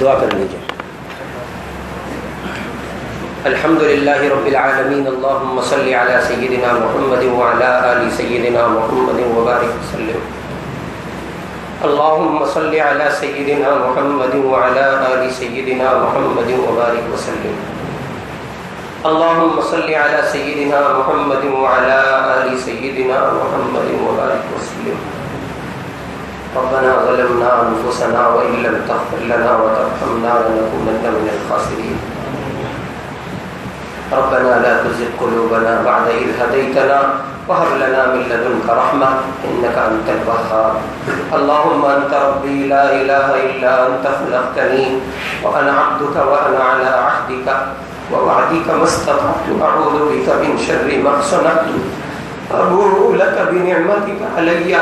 دعا کر لیجیے۔ الحمدللہ رب العالمین، اللہم صلی علی سیدنا محمد وعلی آل سیدنا محمد وبارک وسلم۔ اللہم صلی علی سیدنا محمد وعلی آل سیدنا محمد وبارک وسلم۔ اللہم صلی علی سیدنا محمد وعلی آل سیدنا محمد وبارک وسلم۔ ربنا ظلمنا انفسنا وان لم تغفر لنا وترحمنا لنكونن من الخاسرين۔ ربنا لا تزغ قلوبنا بعد إذ هديتنا وهب لنا من لدنك رحمة إنك أنت الوهاب۔ اللهم أنت ربي لا إله إلا أنت خلقتني وأنا عبدك وأنا على عهدك ووعدك ما استطعت أعوذ بك من شر ما صنعت أبوء لك بنعمتك علي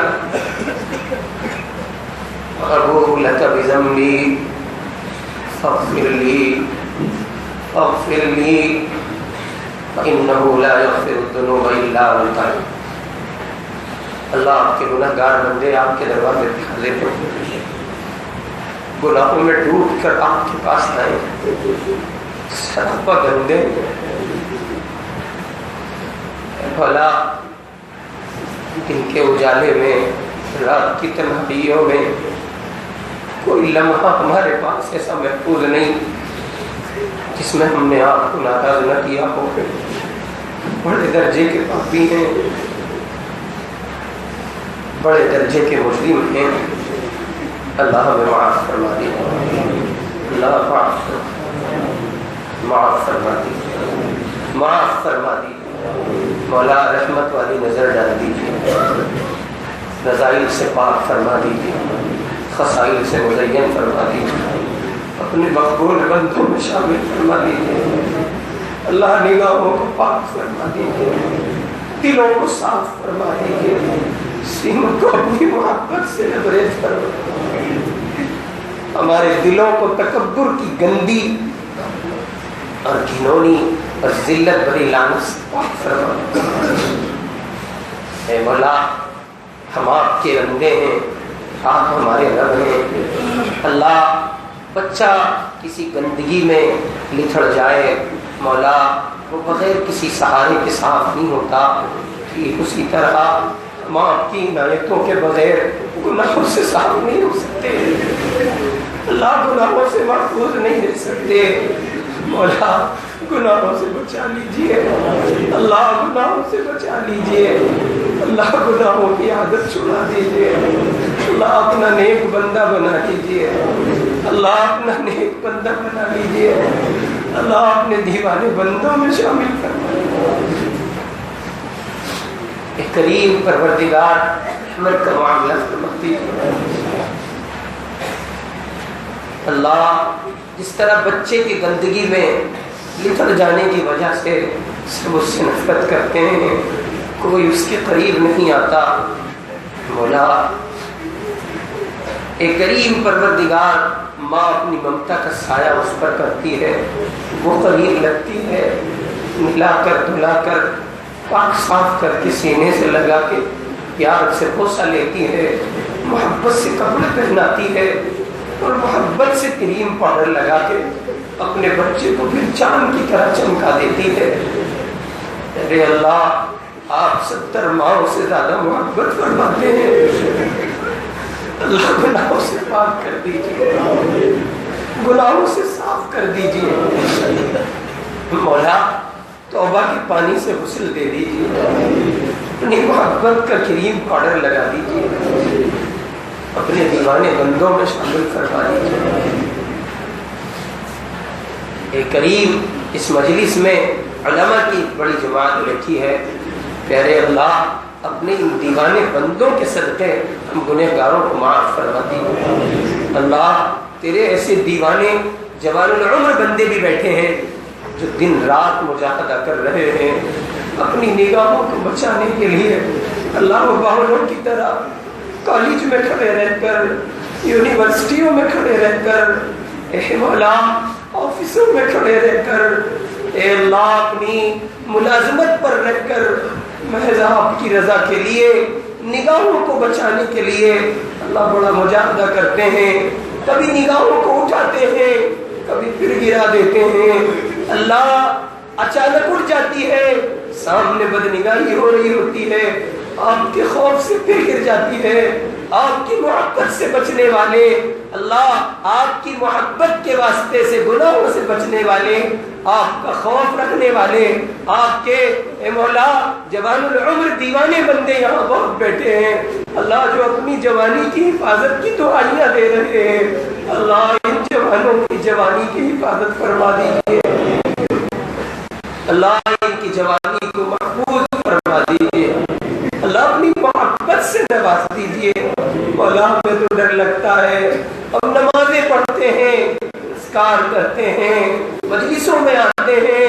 وأبوء لك بذنبي فاغفر لي فإنه لا يغفر الذنوب إلا أنت۔ اللہ آپ کے گناہ گار بندے آپ کے دروازے پہ حاضر ہیں، گناہوں میں ڈوب کر آپ کے پاس آئے، سراپا گندے بھلا دن کے اجالے میں، رات کی تنہائیوں میں کوئی لمحہ ہمارے پاس ایسا محفوظ نہیں جس میں ہم نے آپ کو ناراض نہ کیا ہو۔ بڑے درجے کے پاپی ہیں، بڑے درجے کے مجرم ہیں، اللہ ہمیں معاف فرما دیجیے، اللہ معاف فرما دیجیے، معاف فرما دیجیے، مولا رحمت والی نظر ڈال دیجیے، نزائل سے پاک فرما دیجیے، خسائل سے مزین فرما دیجیے، اپنے مقبول بندوں میں شامل فرما دیجیے، اللہ نگاہوں کو پاک فرما دیجیے، دلوں کو صاف فرما دیجیے، سینوں کو اپنی محبت سے لبریز فرما دیجیے، ہمارے دلوں کو تکبر کی گندی اور گھنونی اور ذلت بھری لعنت سے پاک فرما دیجیے۔ اے مولا، ہم آپ کے بندے ہیں، آپ ہمارے رب ہیں۔ اللہ، بچہ کسی گندگی میں لتھڑ جائے مولا، وہ بغیر کسی سہارے کے صاف نہیں ہوتا، کہ اسی طرح ہم آپ کی عنایتوں کے بغیر گناہوں سے صاف نہیں ہو سکتے، اللہ گناہوں سے محفوظ نہیں رہ سکتے۔ مولا، گناہوں سے بچا لیجئے، اللہ گناہوں سے بچا لیجئے، اللہ گناہوں کی عادت چھڑا دیجئے، اللہ اپنا نیک بندہ بنا لیجئے، اللہ اپنا نیک بندہ بنا لیجئے، اللہ اپنے دیوانے بندوں میں شامل فرما لیجئے۔ ایک کریم پروردگار رحمت کا معاملہ فرما دیجئے۔ اللہ، جس طرح بچے کی گندگی میں لتھڑ جانے کی وجہ سے سب اس سے نفرت کرتے ہیں، کوئی اس کے قریب نہیں آتا، مولا ایک کریم پروردگار ماں اپنی ممتا کا سایہ اس پر کرتی ہے، وہ قریب لگتی ہے، ملا کر دھلا کر پاک صاف کر کے سینے سے لگا کے پیار سے بوسہ لیتی ہے، محبت سے کپڑے پہناتی ہے، اور محبت سے کریم پاؤڈر لگا کے اپنے بچے کو پھر چاند کی طرح چمکا دیتی ہے۔ ارے اللہ، آپ 70 ماؤں سے زیادہ محبت فرماتے ہیں، اللہ گناہوں سے پاک کر دیجیے، گناہوں سے صاف کر دیجیے، مولا توبہ کے پانی سے غسل دے دیجیے، اپنی محبت کا کریم پاؤڈر لگا دیجیے، اپنے دیوانے بندوں میں شامل فرما دیجیے۔ ایک کریم اس مجلس میں علماء کی بڑی جماعت بیٹھی ہے، پیارے اللہ اپنے ان دیوانے بندوں کے صدقے ہم گنہگاروں کو معاف فرما دیجیے۔ اللہ، تیرے ایسے دیوانے جوان العمر بندے بھی بیٹھے ہیں جو دن رات مجاہدہ کر رہے ہیں اپنی نگاہوں کو بچانے کے لیے، اللہ وہ باولوں کی طرح کالج میں کھڑے رہ کر، یونیورسٹیوں میں کھڑے رہ کر، اے مولا آفسوں میں کھڑے رہ کر، اے اللہ اپنی ملازمت پر رہ کر محض آپ کی رضا کے لیے، نگاہوں کو بچانے کے لیے اللہ بڑا مجاہدہ کرتے ہیں۔ کبھی نگاہوں کو اٹھاتے ہیں کبھی پھر گرا دیتے ہیں. اللہ اچانک اٹھ جاتی ہے, سامنے بدنگاہی ہو رہی ہوتی ہے, آپ کے خوف سے پھر گر جاتی ہے. آپ کی محبت سے بچنے والے, اللہ آپ کی محبت کے واسطے سے گناہوں سے بچنے والے, آپ کا خوف رکھنے والے, آپ کے اے مولا جوان العمر دیوانے بندے یہاں بہت بیٹھے ہیں. اللہ جو اپنی جوانی کی حفاظت کی دعائیاں دے رہے ہیں, اللہ ان جوانوں کی جوانی کی حفاظت فرما دیجیے. اللہ ان کی جوانی کو محفوظ فرما دیجیے. اللہ اپنی محبت سے نواز دیجیے. مولا ہمیں تو ڈر لگتا ہے, ہم نمازیں پڑھتے ہیں, اذکار کرتے ہیں, مجلسوں میں آتے ہیں,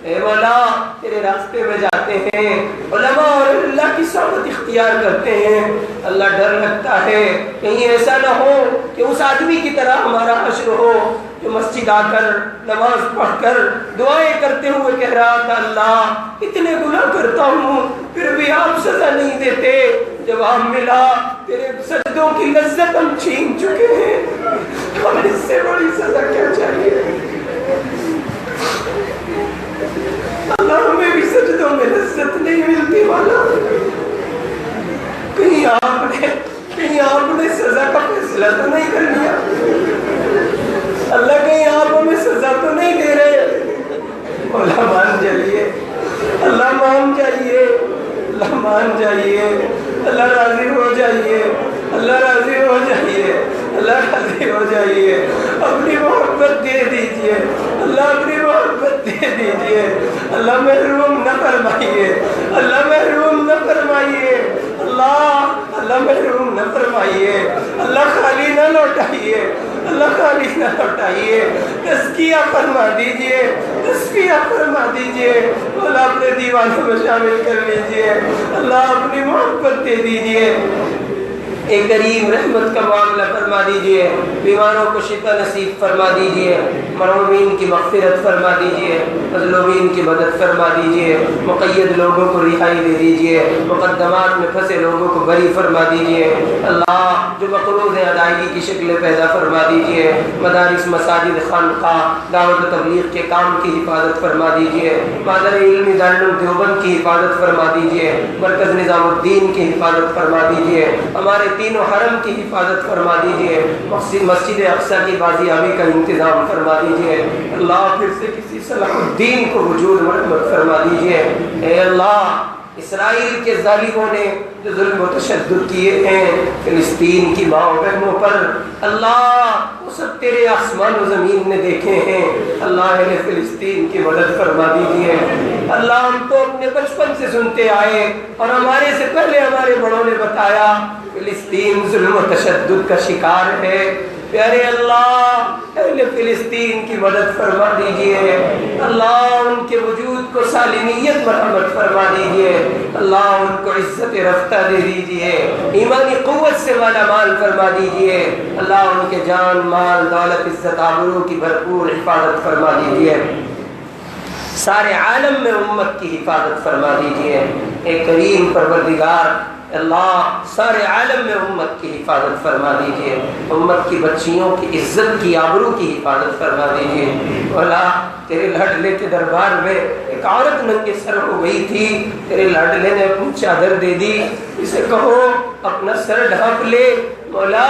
اے مولا تیرے راستے میں جاتے ہیں, علماء اور اللہ کی صحبت اختیار کرتے ہیں. اللہ ڈر لگتا ہے کہیں ایسا نہ ہو کہ اس آدمی کی طرح ہمارا حشر ہو جو مسجد آ کر نماز پڑھ کر دعائیں کرتے ہوئے کہہ رہا تھا, اللہ اتنے گناہ کرتا ہوں پھر بھی آپ سزا نہیں دیتے. جواب ملا تیرے سجدوں کی لذت ہم چھین چکے ہیں, ہمیں اس سے بڑی سزا کیا چاہیے. اللہ ہمیں بھی سجدوں میں لذت نہیں ملتی والا. کہیں آپ نے سزا کا فیصلہ تو نہیں کر لیا. اللہ کہیں آپ ہمیں سزا تو نہیں دے رہے. مولا مان جائیے, اللہ مان جائیے, اللہ مان جائیے, اللہ راضی ہو جائیے, اللہ راضی ہو جائیے, اللہ راضی ہو جائیے. اپنی محبت دے دیجیے, اللہ اپنی محبت دے دیجیے. اللہ محروم نہ فرمائیے, اللہ محروم نہ فرمائیے, اللہ محروم نہ فرمائیے, اللہ خالی نہ لوٹائیے, اللہ خالی نہ لوٹائیے. تزکیہ فرما دیجیے, تزکیہ فرما دیجیے. اللہ اپنے دیوانوں میں شامل کر لیجیے. اللہ اپنی محبت دے دیجیے. ایک کریم رحمت کا معاملہ فرما دیجیے. بیماروں کو شفا نصیب فرما دیجیے, مرحومین کی مغفرت فرما دیجیے, مظلومین کی مدد فرما دیجیے, مقید لوگوں کو رہائی دے دیجیے, مقدمات میں پھنسے لوگوں کو بری فرما دیجیے. اللہ جو مقروض ادائیگی کی شکل پیدا فرما دیجیے. مدارس, مساجد, خانقاہ, دعوت و تبلیغ کے کام کی حفاظت فرما دیجیے. مادر علمی دارالعلوم دیوبند کی حفاظت فرما دیجیے. مرکز نظام الدین کی حفاظت فرما دیجیے. ہمارے تینوں حرم کی حفاظت فرما دیجیے. مسجد اقصی کی بازیابی کا انتظام فرما دیجیے. اللہ پھر سے کسی صلاح الدین کو وجود مرحمت فرما دیجیے. اے اللہ اسرائیل کے ظالموں نے جو ظلم و تشدد کیے ہیں فلسطین کی ماں و بہنوں پر, اللہ وہ سب تیرے آسمان و زمین نے دیکھے ہیں. اللہ اہل فلسطین کی مدد فرما دیجیے. اللہ ہم تو اپنے بچپن سے سنتے آئے اور ہمارے سے پہلے ہمارے بڑوں نے بتایا فلسطین ظلم و تشدد کا شکار ہے. پیارے اللہ اہل فلسطین کی مدد فرما دیجیے. اللہ ان کے وجود کو سالمیت مرحمت فرما دیجیے. اللہ ان کو عزت رفتہ دے دیجیے, ایمانی قوت سے مالا مال فرما دیجیے. اللہ ان کے جان, مال, دولت, عزت, آبرو کی بھرپور حفاظت فرما دیجیے. سارے عالم میں امت کی حفاظت فرما دیجیے. اے کریم پروردگار اللہ سارے عالم میں امت کی حفاظت فرما دیجیے. امت کی بچیوں کی عزت کی, آبرو کی حفاظت فرما دیجیے. اللہ تیرے لاڈلے کے دربار میں ایک عورت ننگے سر ہو گئی تھی, تیرے لاڈلے نے اپنی چادر دے دی, اسے کہو اپنا سر ڈھانپ لے. مولا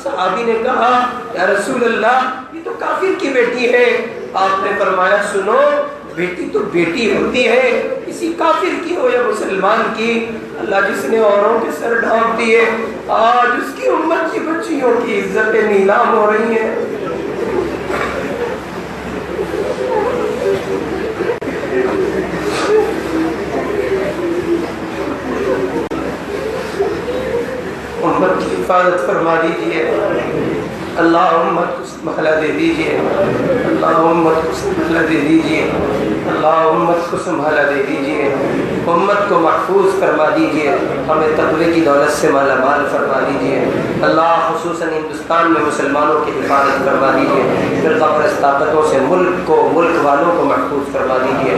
صحابی نے کہا یا رسول اللہ یہ تو کافر کی بیٹی ہے. آپ نے فرمایا سنو, بیٹی تو بیٹی ہوتی ہے, کسی کافر کی ہو یا مسلمان کی. اللہ جس نے اوروں کے سر ڈھانپ دیے, آج اس کی امت کی بچیوں کی عزتیں نیلام ہو رہی ہیں. امت کی حفاظت فرما دیجیے. اللہ امت کو سنبھالا دے دیجیے. اللہ امت کو سنبھالا دے دیجیے. اللہ امت کو سنبھالا دے دیجیے. امت کو محفوظ فرما دیجیے. ہمیں تقوی کی دولت سے مالا مال فرما دیجیے. اللہ خصوصاً ہندوستان میں مسلمانوں کی حفاظت فرما دیجیے. فرقہ پرست طاقتوں سے ملک کو, ملک والوں کو محفوظ فرما دیجیے.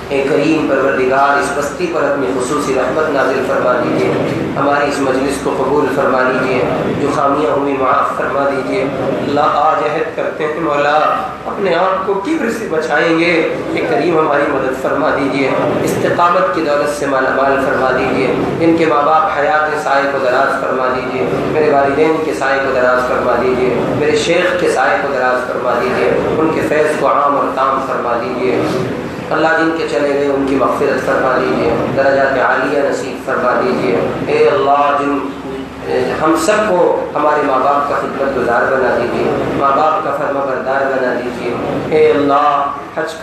اے کریم پروردگار اس بستی پر اپنی خصوصی رحمت نازل فرما دیجیے، ہماری اس مجلس کو قبول فرما لیجیے، جو خامیاں ہوئی معاف فرما دیجیے۔ اللہ آج عہد کرتے ہیں مولا اپنے آپ کو کبر سے بچائیں گے، اے کریم ہماری مدد فرما دیجیے، استقامت کی دولت سے مالا مال فرما دیجیے، ان کے ماں باپ حیات سائے کو دراز فرما دیجیے، میرے والدین کے سائے کو دراز فرما دیجیے، میرے شیخ کے سائے کو دراز فرما دیجیے، ان کے فیض کو عام اور تام فرما دیجیے۔ اللہ جن کے چلے گئے ان کی مغفرت فرما دیجیے، درجات عالیہ نصیب فرما دیجیے۔ اے اللہ جن ہم سب کو ہمارے ماں باپ کا خدمت گزار بنا دیجیے، ماں باپ کا فرما بردار بنا دیجیے۔ اے اللہ حج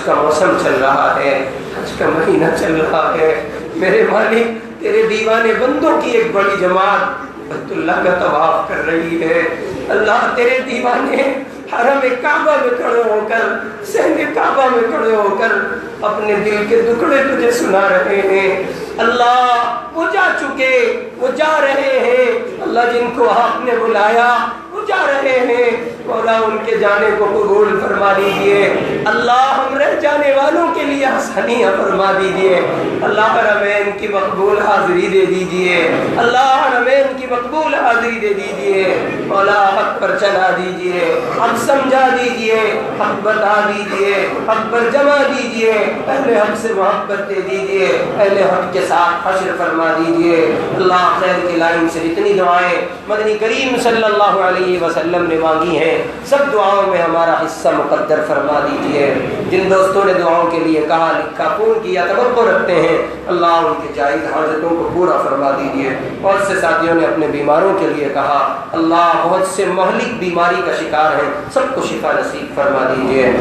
کا موسم چل رہا ہے، حج کا مہینہ چل رہا ہے، میرے مالک تیرے دیوانے بندوں کی ایک بڑی جماعت بیت اللہ کا طواف کر رہی ہے۔ اللہ تیرے دیوانے حرم کعبہ میں کھڑے ہو کر، صحن کعبہ میں کھڑے ہو کر اپنے دل کے دکڑے تجھے سنا رہے ہیں۔ اللہ وہ جا چکے، وہ جا رہے ہیں، اللہ جن کو آپ نے بلایا وہ جا رہے ہیں، مولا ان کے جانے کو قبول فرما دیجیے۔ اللہ ہم رہ جانے والوں کے لیے آسانیاں فرما دیجیے۔ اللہ حرمین کی مقبول حاضری دے دیجیے، اللہ حرمین کی مقبول حاضری دے دیجیے۔ مولا حق پر چلا دیجیے، حق سمجھا دیجیے، حق بتا دیجیے، حق پر جمع دیجیے، اہل حق سے محبت دے دیجیے، اہل حق کے ساتھ حشر فرما دیجیے۔ اللہ خیر کی لائن سے جتنی دعائیں مدنی کریم صلی اللہ علیہ وسلم نے مانگی ہیں سب دعاؤں میں ہمارا حصہ مقدر فرما دیجیے۔ جن دوستوں نے دعاؤں کے لیے کہا، لکھا، فون کیا، توقع رکھتے ہیں، اللہ ان کے جائز حاجتوں کو پورا فرما دیجیے۔ بہت سے ساتھیوں نے اپنے بیماروں کے لیے کہا، اللہ بہت سے مہلک بیماری کا شکار ہیں، سب کو شفا نصیب فرما دیجیے۔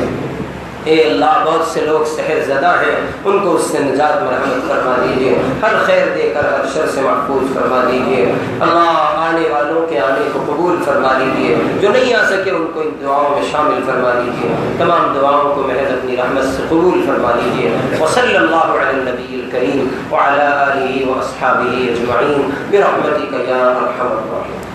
اے اللہ بہت سے لوگ سحر زدہ ہیں، ان کو اس سے نجات مرحمت فرما دیجیے، ہر خیر دے کر ہر شر سے محفوظ فرما دیجیے۔ اللہ آنے والوں کے آنے کو قبول فرما دیجیے، جو نہیں آ سکے ان کو ان دعاؤں میں شامل فرما دیجیے، تمام دعاؤں کو محض اپنی رحمت سے قبول فرما دیجیے۔ وصلی اللہ علی النبی الکریم وعلی آلہ واصحابہ اجمعین برحمتک یا ارحم الراحمین۔